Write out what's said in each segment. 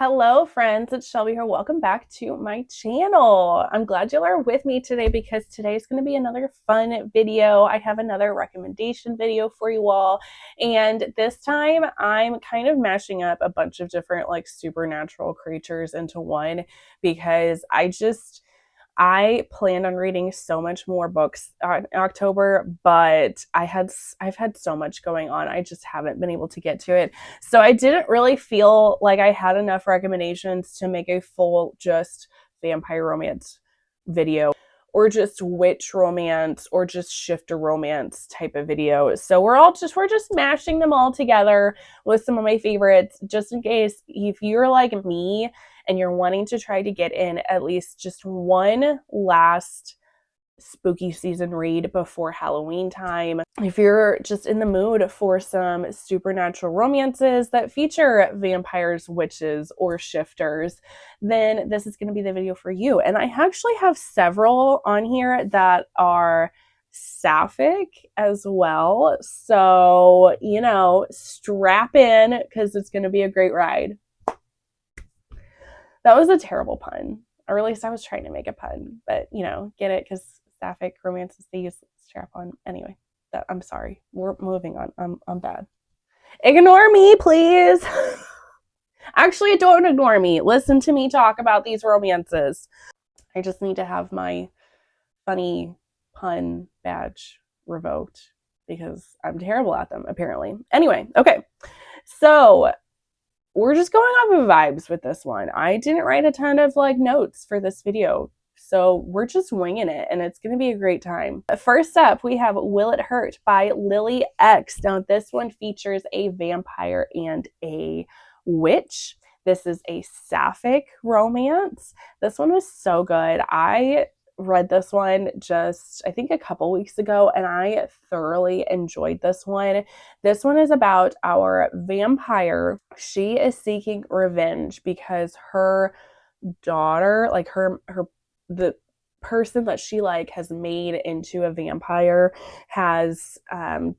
Hello friends, it's Shelby here. Welcome back to my channel. I'm glad you are with me today because today is going to be another fun video. I have another recommendation video for you all, and this time I'm kind of mashing up a bunch of different supernatural creatures into one because I planned on reading so much more books in October, but I've had so much going on. I just haven't been able to get to it. So I didn't really feel like I had enough recommendations to make a full just vampire romance video or just witch romance or just shifter romance type of video. So we're just mashing them all together with some of my favorites just in case if you're like me and you're wanting to try to get in at least just one last spooky season read before Halloween time. If you're just in the mood for some supernatural romances that feature vampires, witches, or shifters, then this is going to be the video for you. And I actually have several on here that are sapphic as well. So, strap in because it's going to be a great ride. That was a terrible pun. Or at least I was trying to make a pun, but get it because sapphic romances they use strap on. Anyway, I'm sorry. We're moving on. I'm bad. Ignore me, please. Actually, don't ignore me. Listen to me talk about these romances. I just need to have my funny pun badge revoked because I'm terrible at them, apparently. Anyway, okay. So we're just going off of vibes with this one. I didn't write a ton of notes for this video, so we're just winging it, and it's going to be a great time. First up, we have Will It Hurt by Lily X. Now, this one features a vampire and a witch. This is a sapphic romance. This one was so good. I read this one just I think a couple weeks ago, and I thoroughly enjoyed this one. This one is about our vampire. She is seeking revenge because her daughter, the person that she has made into a vampire has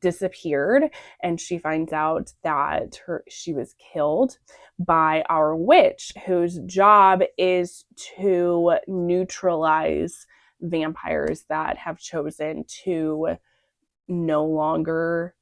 disappeared, and she finds out that she was killed by our witch, whose job is to neutralize vampires that have chosen to no longer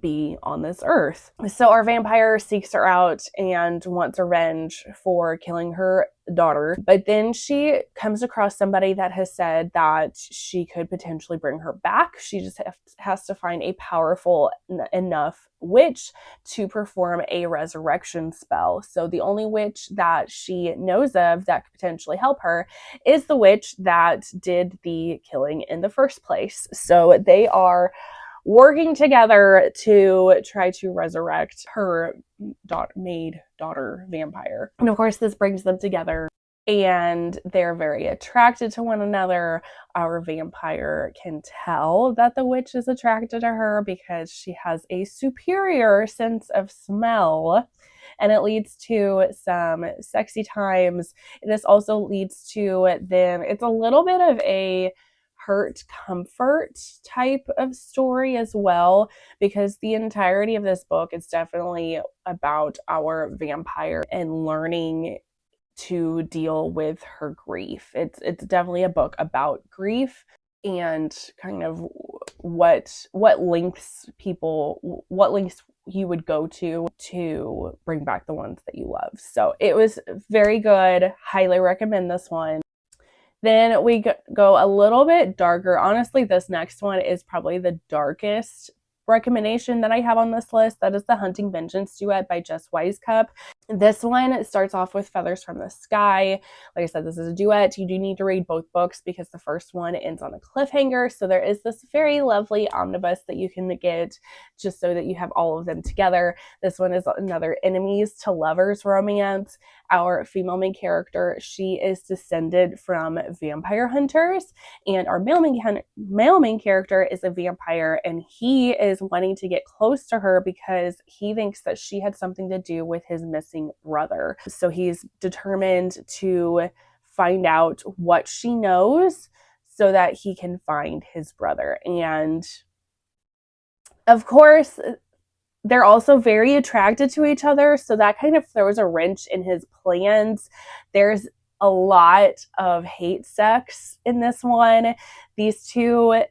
be on this earth. So our vampire seeks her out and wants revenge for killing her daughter, but then she comes across somebody that has said that she could potentially bring her back. She just has to find a powerful enough witch to perform a resurrection spell. So the only witch that she knows of that could potentially help her is the witch that did the killing in the first place. So they are working together to try to resurrect her maid daughter vampire. And of course, this brings them together, and they're very attracted to one another. Our vampire can tell that the witch is attracted to her because she has a superior sense of smell, and it leads to some sexy times. This also leads to then it's a little bit of a hurt comfort type of story as well, because the entirety of this book is definitely about our vampire and learning to deal with her grief. It's definitely a book about grief and kind of what lengths you would go to bring back the ones that you love. So it was very good. Highly recommend this one. Then we go a little bit darker. Honestly, this next one is probably the darkest recommendation that I have on this list. That is the Hunting Vengeance duet by Jess Wisecup. This one starts off with Feathers from the Sky. Like I said, this is a duet. You do need to read both books because the first one ends on a cliffhanger. So there is this very lovely omnibus that you can get just so that you have all of them together. This one is another enemies to lovers romance. Our female main character, she is descended from vampire hunters, and our male main character is a vampire, and he is wanting to get close to her because he thinks that she had something to do with his missing brother. So he's determined to find out what she knows so that he can find his brother. And of course, they're also very attracted to each other, so that kind of throws a wrench in his plans. There's a lot of hate sex in this one. These two,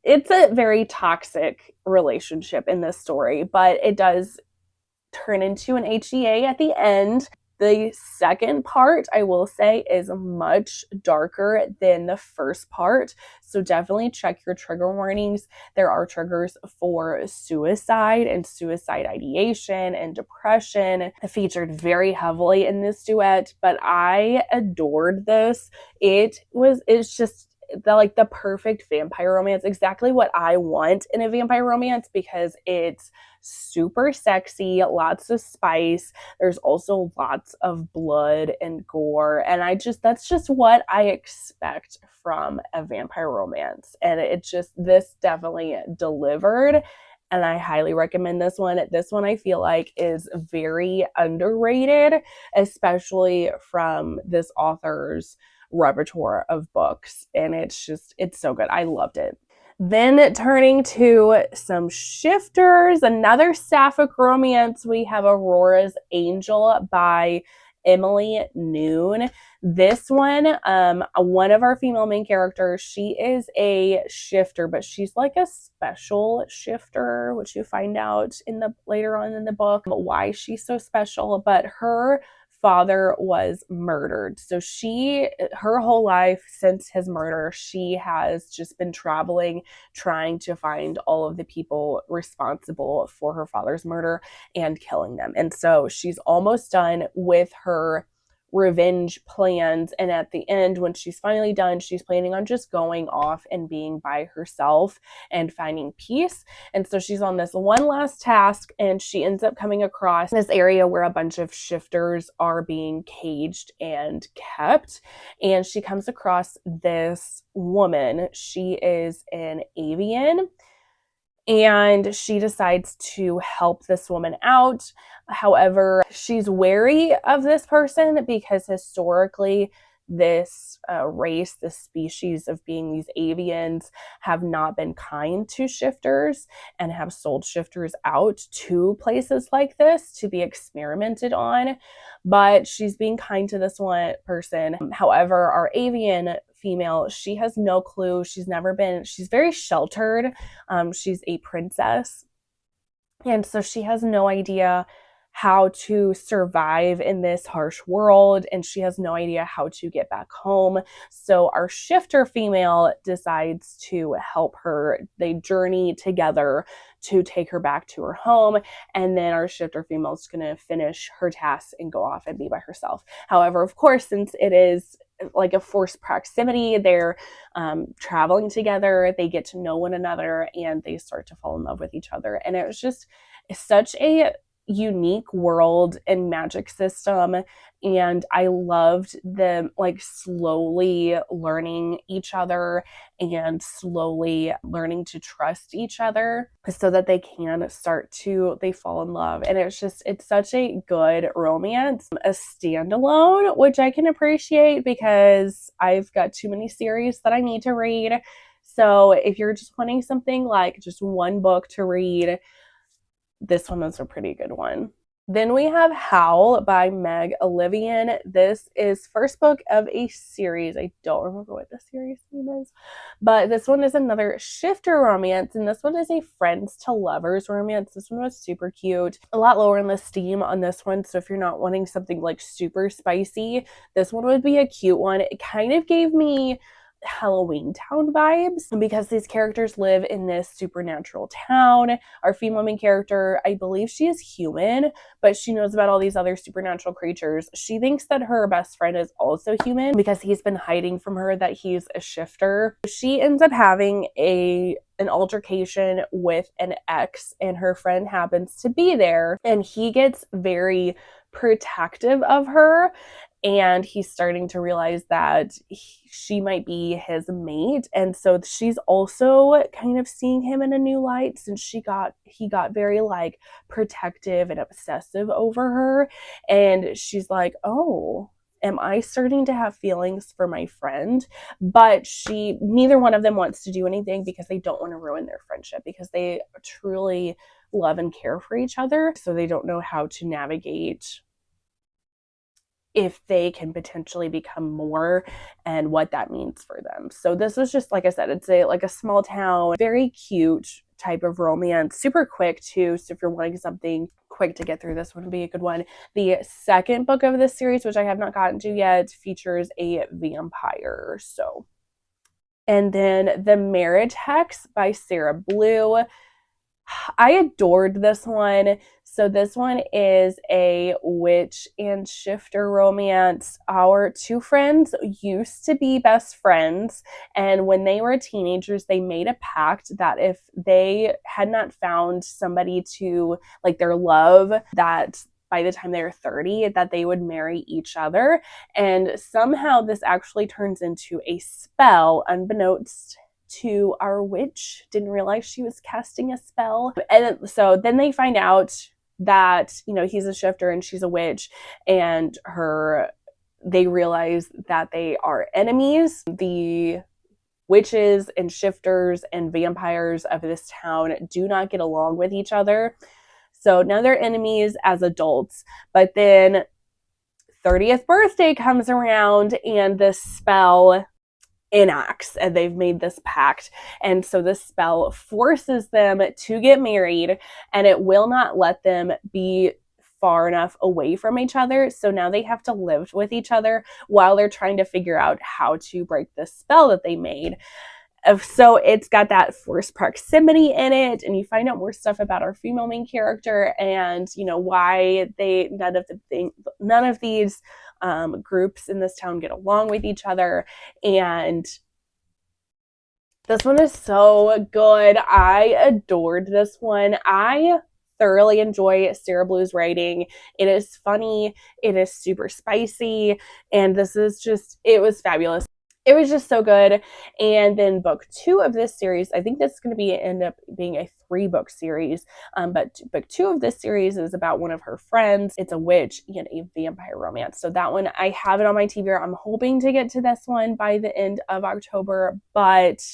it's a very toxic relationship in this story, but it does turn into an HEA at the end. The second part, I will say, is much darker than the first part. So definitely check your trigger warnings. There are triggers for suicide and suicide ideation and depression featured very heavily in this duet, but I adored this. It's just the perfect vampire romance, exactly what I want in a vampire romance, because it's super sexy, lots of spice. There's also lots of blood and gore, and that's just what I expect from a vampire romance. And this definitely delivered, and I highly recommend this one. This one I feel like is very underrated, especially from this author's repertoire of books, and it's so good. I loved it. Then turning to some shifters, another sapphic romance, we have Aurora's Angel by Emily Noon. This one of our female main characters, she is a shifter, but she's like a special shifter, which you find out later on in the book why she's so special. But her father was murdered. So her whole life since his murder, she has just been traveling, trying to find all of the people responsible for her father's murder and killing them. And so she's almost done with her revenge plans, and at the end, when she's finally done, she's planning on just going off and being by herself and finding peace. And so she's on this one last task, and she ends up coming across this area where a bunch of shifters are being caged and kept, and she comes across this woman. She is an avian, and she decides to help this woman out. However, she's wary of this person because historically, this race, this species of being these avians, have not been kind to shifters and have sold shifters out to places like this to be experimented on. But she's being kind to this one person. However, our avian female, she has no clue. She's very sheltered. She's a princess. And so she has no idea how to survive in this harsh world, and she has no idea how to get back home. So our shifter female decides to help her. They journey together to take her back to her home, and then our shifter female is going to finish her tasks and go off and be by herself. However, of course, since it is like a forced proximity, they're traveling together, they get to know one another, and they start to fall in love with each other. And it was just such a unique world and magic system, and I loved them slowly learning each other and slowly learning to trust each other so that they fall in love. And it's such a good romance, a standalone, which I can appreciate because I've got too many series that I need to read. So if you're just wanting something like just one book to read, this one was a pretty good one. Then we have Howl by Meg Olivian. This is first book of a series. I don't remember what the series name is, but this one is another shifter romance, and this one is a friends to lovers romance. This one was super cute. A lot lower in the steam on this one, so if you're not wanting something like super spicy, this one would be a cute one. It kind of gave me Halloween Town vibes because these characters live in this supernatural town. Our female main character, I believe she is human, but she knows about all these other supernatural creatures. She thinks that her best friend is also human because he's been hiding from her that he's a shifter. She ends up having an altercation with an ex, and her friend happens to be there, and he gets very protective of her, and he's starting to realize that she might be his mate. And so she's also kind of seeing him in a new light since he got very protective and obsessive over her. And she's like, oh, am I starting to have feelings for my friend? But neither one of them wants to do anything because they don't want to ruin their friendship, because they truly love and care for each other. So they don't know how to navigate if they can potentially become more and what that means for them. So this was just, like I said, it's like a small town, very cute type of romance, super quick too. So if you're wanting something quick to get through, this would be a good one. The second book of this series, which I have not gotten to yet, features a vampire. So, and then The Marriage Hex by Sarah Blue. I adored this one. So this one is a witch and shifter romance. Our two friends used to be best friends, and when they were teenagers, they made a pact that if they had not found somebody to like their love, that by the time they were 30, that they would marry each other. And somehow this actually turns into a spell, unbeknownst to our witch. Didn't realize she was casting a spell. And so then they find out that, you know, he's a shifter and she's a witch, and they realize that they are enemies. The witches and shifters and vampires of this town do not get along with each other. So now they're enemies as adults. But then 30th birthday comes around and the spell enacts, and they've made this pact, and so this spell forces them to get married, and it will not let them be far enough away from each other. So now they have to live with each other while they're trying to figure out how to break the spell that they made. So it's got that forced proximity in it, and you find out more stuff about our female main character, and you know why none of these groups in this town get along with each other. And this one is so good. I adored this one. I thoroughly enjoy Sarah Blue's writing. It is funny, it is super spicy, and it was fabulous. It was just so good. And then book 2 of this series, I think this is going to end up being a 3-book series. But book 2 of this series is about one of her friends. It's a witch and a vampire romance. So that one, I have it on my TBR. I'm hoping to get to this one by the end of October, but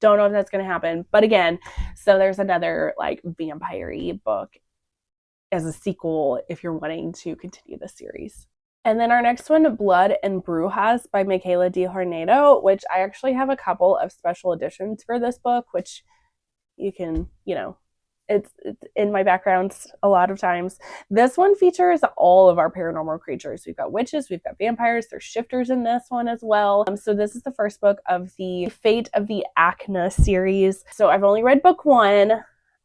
don't know if that's going to happen. But again, so there's another like vampire-y book as a sequel if you're wanting to continue the series. And then our next one, Blood and Brujas by Michaela Di Hornado, which I actually have a couple of special editions for this book, which you can, it's in my backgrounds a lot of times. This one features all of our paranormal creatures. We've got witches, we've got vampires, there's shifters in this one as well. So this is the first book of the Fate of the Acna series. So I've only read book 1.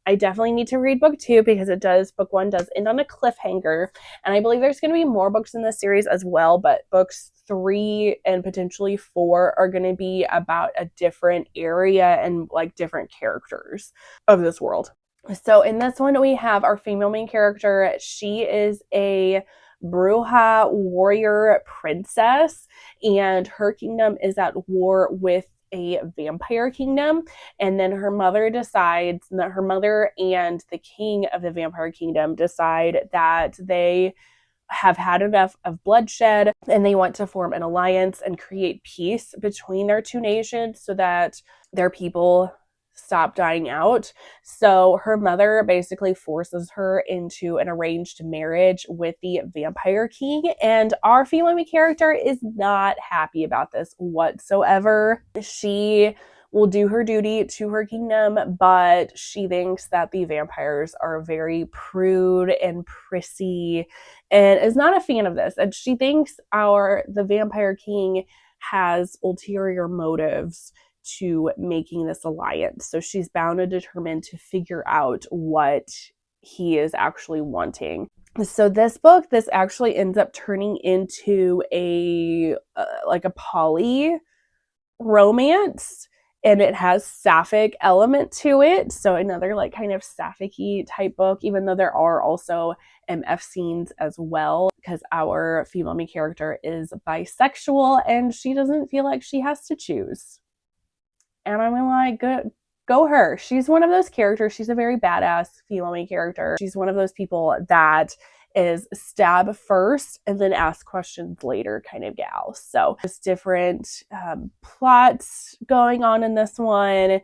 I definitely need to read book 2 because book 1 does end on a cliffhanger. And I believe there's going to be more books in this series as well, but books 3 and potentially 4 are going to be about a different area and like different characters of this world. So in this one, we have our female main character. She is a Bruja warrior princess, and her kingdom is at war with a vampire kingdom. And then her mother and the king of the vampire kingdom decide that they have had enough of bloodshed and they want to form an alliance and create peace between their two nations so that their people stop dying out. So her mother basically forces her into an arranged marriage with the vampire king, and our female character is not happy about this whatsoever. She will do her duty to her kingdom, but she thinks that the vampires are very prude and prissy and is not a fan of this. And she thinks the vampire king has ulterior motives to making this alliance. So she's bound and determined to figure out what he is actually wanting. So this actually ends up turning into a poly romance, and it has sapphic element to it. So another like kind of sapphic-y type book, even though there are also MF scenes as well, because our female main character is bisexual and she doesn't feel like she has to choose. And I'm like, go her. She's one of those characters. She's a very badass female main character. She's one of those people that is stab first and then ask questions later kind of gal. So there's different plots going on in this one,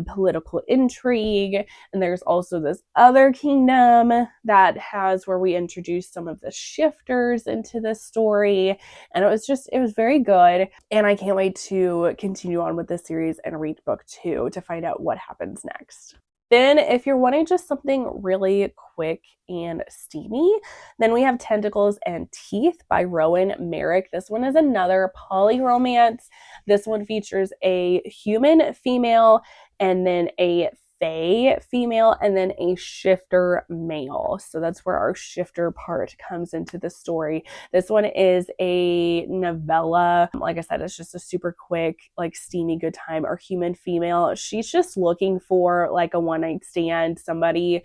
political intrigue, and there's also this other kingdom that has where we introduce some of the shifters into this story, and it was very good, and I can't wait to continue on with this series and read book 2 to find out what happens next. Then if you're wanting just something really quick and steamy, then we have Tentacles and Teeth by Rowan Merrick. This one is another poly romance. This one features a human female and then a fae female and then a shifter male. So that's where our shifter part comes into the story. This one is a novella. Like I said, it's just a super quick, like steamy good time. Our human female, she's just looking for like a one night stand, somebody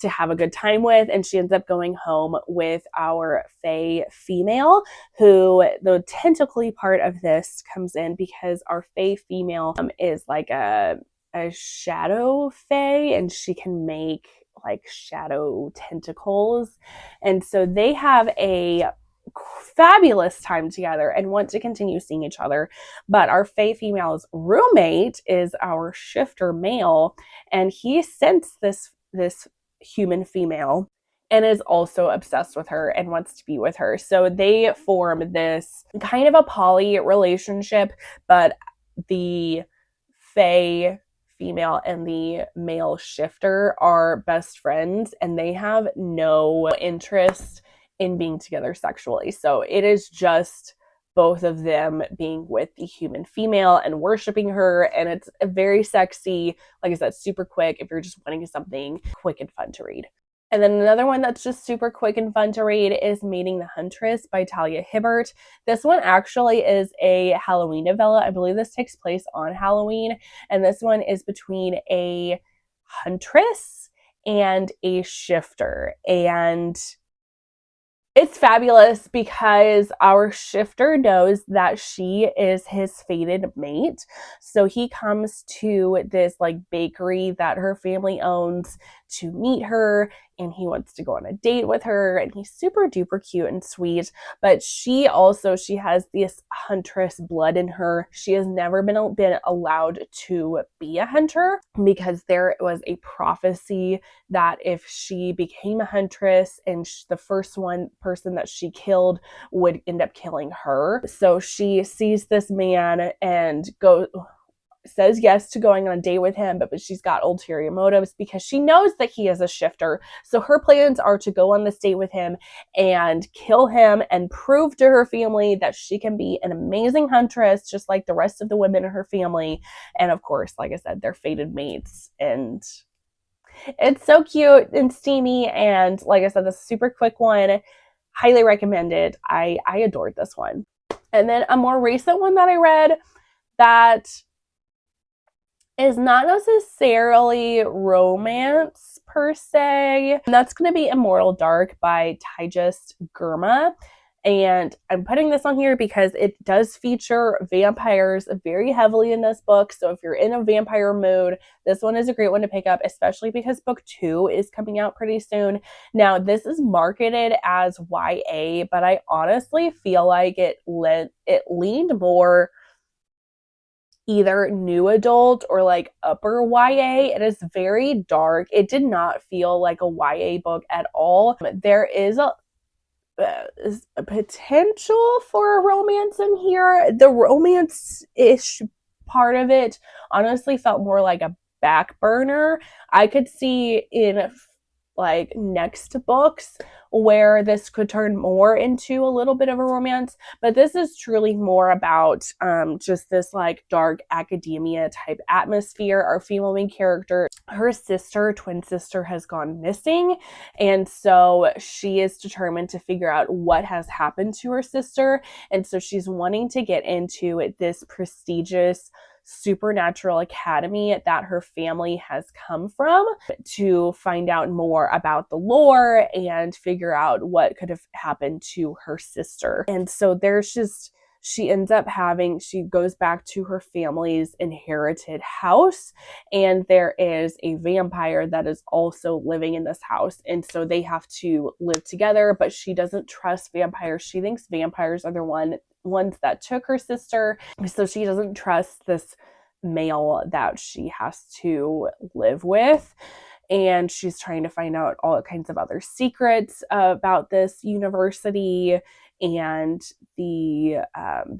to have a good time with, and she ends up going home with our fae female, who the tentacly part of this comes in because our fae female is like a shadow fae, and she can make like shadow tentacles, and so they have a fabulous time together and want to continue seeing each other. But our fae female's roommate is our shifter male, and he sensed this human female and is also obsessed with her and wants to be with her. So they form this kind of a poly relationship, but the fae female and the male shifter are best friends, and they have no interest in being together sexually. So it is just both of them being with the human female and worshiping her, and it's very sexy. Like I said, super quick if you're just wanting something quick and fun to read. And then another one that's just super quick and fun to read is Meeting the Huntress by Talia Hibbert. This one actually is a Halloween novella. I believe this takes place on Halloween, and this one is between a huntress and a shifter, and it's fabulous because our shifter knows that she is his fated mate. So he comes to this like bakery that her family owns to meet her, and he wants to go on a date with her, and he's super duper cute and sweet. But she has this huntress blood in her. She has never been allowed to be a hunter because there was a prophecy that if she became a huntress and the first person that she killed would end up killing her. So she sees this man and says yes to going on a date with him, but she's got ulterior motives because she knows that he is a shifter. So her plans are to go on this date with him and kill him and prove to her family that she can be an amazing huntress just like the rest of the women in her family. And of course, like I said, they're fated mates, and it's so cute and steamy. And like I said, this super quick one, highly recommended. I adored this one. And then a more recent one that I read that is not necessarily romance per se, and that's going to be Immortal Dark by Tyjust Gurma. And I'm putting this on here because it does feature vampires very heavily in this book. So if you're in a vampire mood, this one is a great one to pick up, especially because book 2 is coming out pretty soon. Now, this is marketed as YA, but I honestly feel like it leaned more either new adult or like upper YA. It is very dark. It did not feel like a YA book at all. There is a potential for a romance in here. The romance-ish part of it honestly felt more like a back burner. I could see in like next books where this could turn more into a little bit of a romance, but this is truly more about just this like dark academia type atmosphere. Our female main character, her twin sister has gone missing, and so she is determined to figure out what has happened to her sister, and so she's wanting to get into this prestigious supernatural academy that her family has come from to find out more about the lore and figure out what could have happened to her sister. And so there's just she ends up she goes back to her family's inherited house, and there is a vampire that is also living in this house. And so they have to live together, but she doesn't trust vampires. She thinks vampires are the ones that took her sister. So she doesn't trust this male that she has to live with. And she's trying to find out all kinds of other secrets about this university and the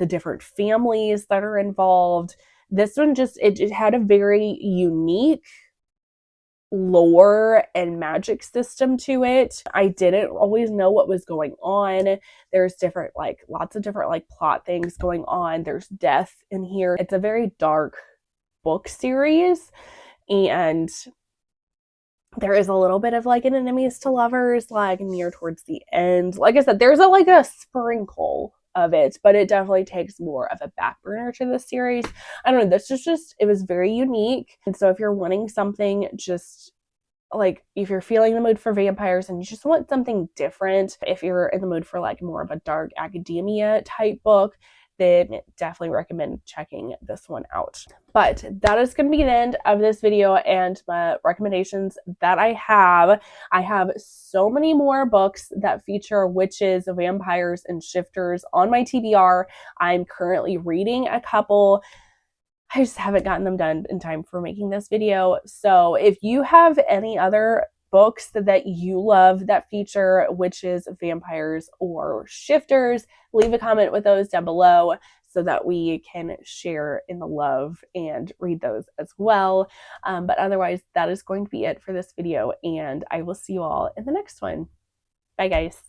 different families that are involved. This one it had a very unique lore and magic system to it. I didn't always know what was going on. There's different, like, lots of different, like, plot things going on. There's death in here. It's a very dark book series, and there is a little bit of, like, an enemies to lovers, like, near towards the end. Like I said, there's a sprinkle of it, but it definitely takes more of a back burner to the series. I don't know, this is just, it was very unique. And so if you're wanting something, just like, if you're feeling the mood for vampires and you just want something different, if you're in the mood for like more of a dark academia type book, then definitely recommend checking this one out. But that is going to be the end of this video and my recommendations that I have. I have so many more books that feature witches, vampires, and shifters on my TBR. I'm currently reading a couple. I just haven't gotten them done in time for making this video. So if you have any other books that you love that feature witches, vampires, or shifters, leave a comment with those down below so that we can share in the love and read those as well. But otherwise, that is going to be it for this video, and I will see you all in the next one. Bye, guys.